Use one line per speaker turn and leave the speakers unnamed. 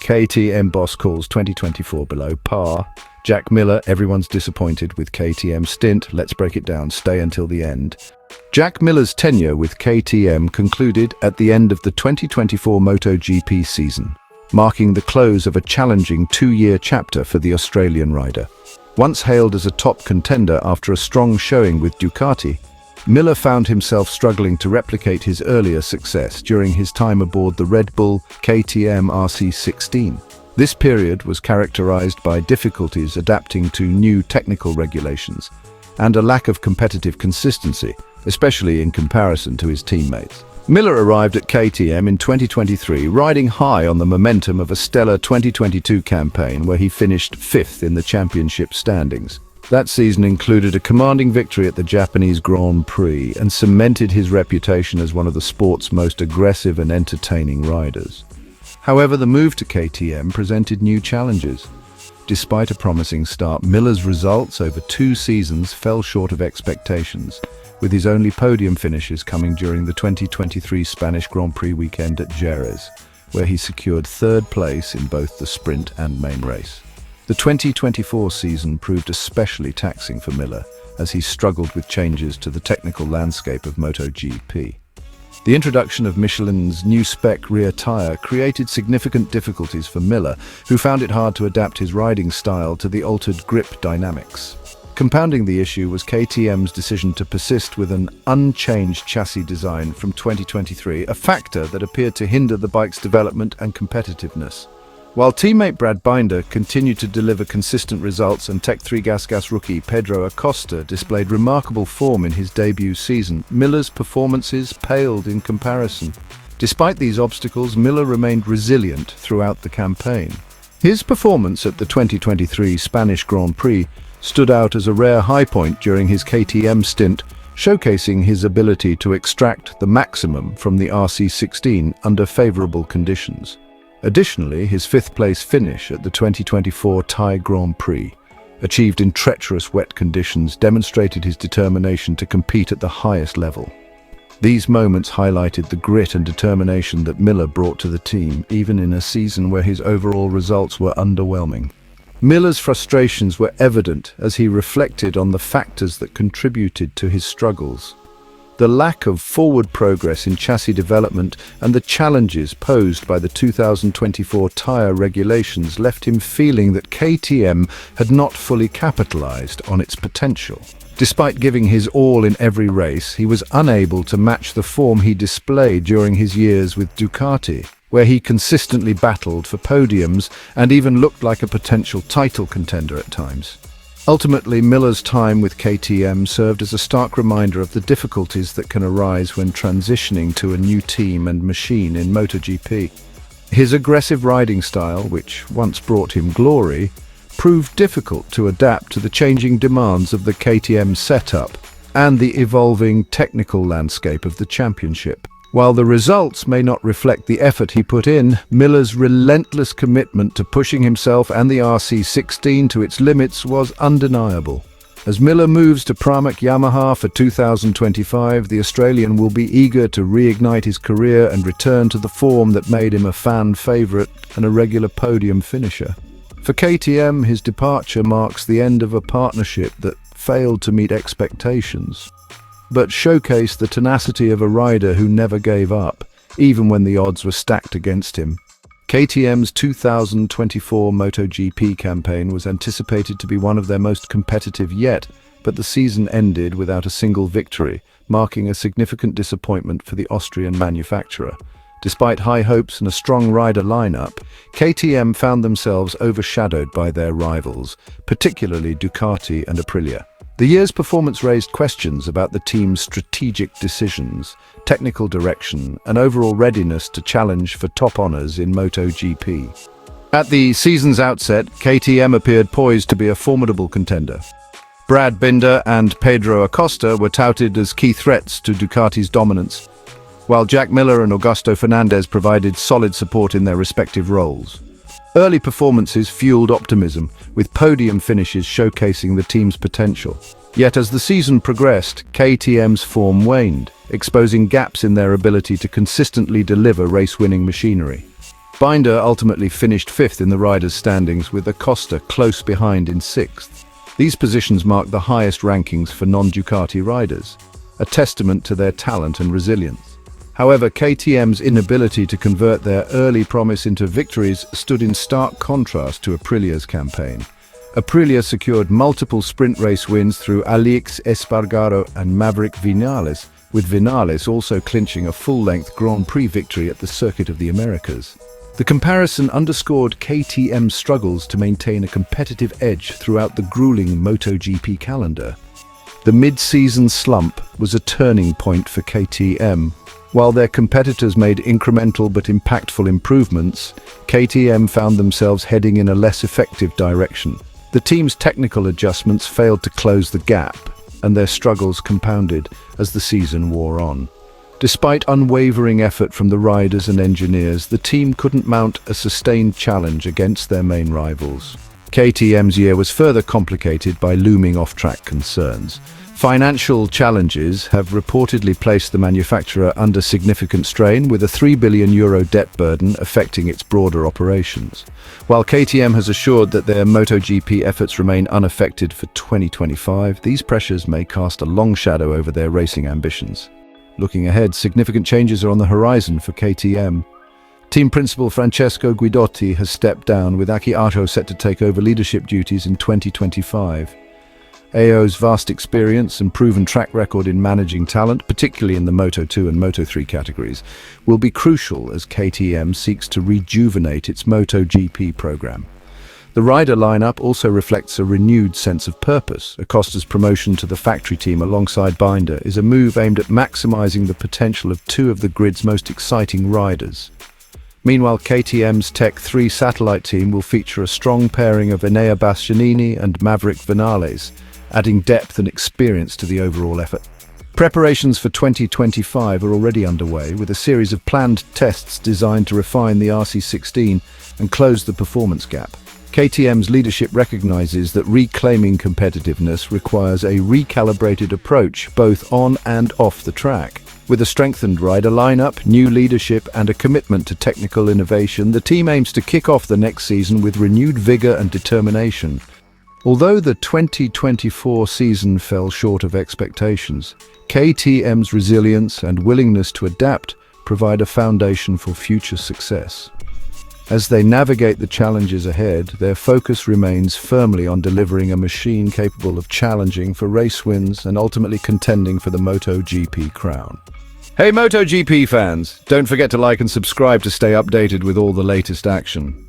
KTM boss calls 2024 below par. Jack Miller, everyone's disappointed with KTM stint. Let's break it down. Stay until the end. Jack Miller's tenure with KTM concluded at the end of the 2024 MotoGP season, marking the close of a challenging two-year chapter for the Australian rider. Once hailed as a top contender after a strong showing with Ducati, Miller found himself struggling to replicate his earlier success during his time aboard the Red Bull KTM RC16. This period was characterized by difficulties adapting to new technical regulations and a lack of competitive consistency, especially in comparison to his teammates. Miller arrived at KTM in 2023, riding high on the momentum of a stellar 2022 campaign where he finished fifth in the championship standings. That season included a commanding victory at the Japanese Grand Prix and cemented his reputation as one of the sport's most aggressive and entertaining riders. However, the move to KTM presented new challenges. Despite a promising start, Miller's results over 2 seasons fell short of expectations, with his only podium finishes coming during the 2023 Spanish Grand Prix weekend at Jerez, where he secured 3rd place in both the sprint and main race. The 2024 season proved especially taxing for Miller, as he struggled with changes to the technical landscape of MotoGP. The introduction of Michelin's new spec rear tyre created significant difficulties for Miller, who found it hard to adapt his riding style to the altered grip dynamics. Compounding the issue was KTM's decision to persist with an unchanged chassis design from 2023, a factor that appeared to hinder the bike's development and competitiveness. While teammate Brad Binder continued to deliver consistent results and Tech3 Gas rookie Pedro Acosta displayed remarkable form in his debut season, Miller's performances paled in comparison. Despite these obstacles, Miller remained resilient throughout the campaign. His performance at the 2023 Spanish Grand Prix stood out as a rare high point during his KTM stint, showcasing his ability to extract the maximum from the RC16 under favorable conditions. Additionally, his 5th-place finish at the 2024 Thai Grand Prix, achieved in treacherous wet conditions, demonstrated his determination to compete at the highest level. These moments highlighted the grit and determination that Miller brought to the team, even in a season where his overall results were underwhelming. Miller's frustrations were evident as he reflected on the factors that contributed to his struggles. The lack of forward progress in chassis development and the challenges posed by the 2024 tyre regulations left him feeling that KTM had not fully capitalized on its potential. Despite giving his all in every race, he was unable to match the form he displayed during his years with Ducati, where he consistently battled for podiums and even looked like a potential title contender at times. Ultimately, Miller's time with KTM served as a stark reminder of the difficulties that can arise when transitioning to a new team and machine in MotoGP. His aggressive riding style, which once brought him glory, proved difficult to adapt to the changing demands of the KTM setup and the evolving technical landscape of the championship. While the results may not reflect the effort he put in, Miller's relentless commitment to pushing himself and the RC16 to its limits was undeniable. As Miller moves to Pramac Yamaha for 2025, the Australian will be eager to reignite his career and return to the form that made him a fan favourite and a regular podium finisher. For KTM, his departure marks the end of a partnership that failed to meet expectations, but showcased the tenacity of a rider who never gave up, even when the odds were stacked against him. KTM's 2024 MotoGP campaign was anticipated to be one of their most competitive yet, but the season ended without a single victory, marking a significant disappointment for the Austrian manufacturer. Despite high hopes and a strong rider lineup, KTM found themselves overshadowed by their rivals, particularly Ducati and Aprilia. The year's performance raised questions about the team's strategic decisions, technical direction, and overall readiness to challenge for top honours in MotoGP. At the season's outset, KTM appeared poised to be a formidable contender. Brad Binder and Pedro Acosta were touted as key threats to Ducati's dominance, while Jack Miller and Augusto Fernandez provided solid support in their respective roles. Early performances fueled optimism, with podium finishes showcasing the team's potential. Yet as the season progressed, KTM's form waned, exposing gaps in their ability to consistently deliver race-winning machinery. Binder ultimately finished 5th in the riders' standings, with Acosta close behind in 6th. These positions mark the highest rankings for non-Ducati riders, a testament to their talent and resilience. However, KTM's inability to convert their early promise into victories stood in stark contrast to Aprilia's campaign. Aprilia secured multiple sprint race wins through Aleix Espargaro and Maverick Vinales, with Vinales also clinching a full-length Grand Prix victory at the Circuit of the Americas. The comparison underscored KTM's struggles to maintain a competitive edge throughout the grueling MotoGP calendar. The mid-season slump was a turning point for KTM. While their competitors made incremental but impactful improvements, KTM found themselves heading in a less effective direction. The team's technical adjustments failed to close the gap, and their struggles compounded as the season wore on. Despite unwavering effort from the riders and engineers, the team couldn't mount a sustained challenge against their main rivals. KTM's year was further complicated by looming off-track concerns. Financial challenges have reportedly placed the manufacturer under significant strain, with a €3 billion debt burden affecting its broader operations. While KTM has assured that their MotoGP efforts remain unaffected for 2025, these pressures may cast a long shadow over their racing ambitions. Looking ahead, significant changes are on the horizon for KTM. Team principal Francesco Guidotti has stepped down, with Aki Ito set to take over leadership duties in 2025. AO's vast experience and proven track record in managing talent, particularly in the Moto2 and Moto3 categories, will be crucial as KTM seeks to rejuvenate its MotoGP program. The rider lineup also reflects a renewed sense of purpose. Acosta's promotion to the factory team alongside Binder is a move aimed at maximizing the potential of two of the grid's most exciting riders. Meanwhile, KTM's Tech 3 satellite team will feature a strong pairing of Enea Bastianini and Maverick Vinales, adding depth and experience to the overall effort. Preparations for 2025 are already underway, with a series of planned tests designed to refine the RC16 and close the performance gap. KTM's leadership recognizes that reclaiming competitiveness requires a recalibrated approach both on and off the track. With a strengthened rider lineup, new leadership, and a commitment to technical innovation, the team aims to kick off the next season with renewed vigor and determination. Although the 2024 season fell short of expectations, KTM's resilience and willingness to adapt provide a foundation for future success. As they navigate the challenges ahead, their focus remains firmly on delivering a machine capable of challenging for race wins and ultimately contending for the MotoGP crown. Hey MotoGP fans, don't forget to like and subscribe to stay updated with all the latest action.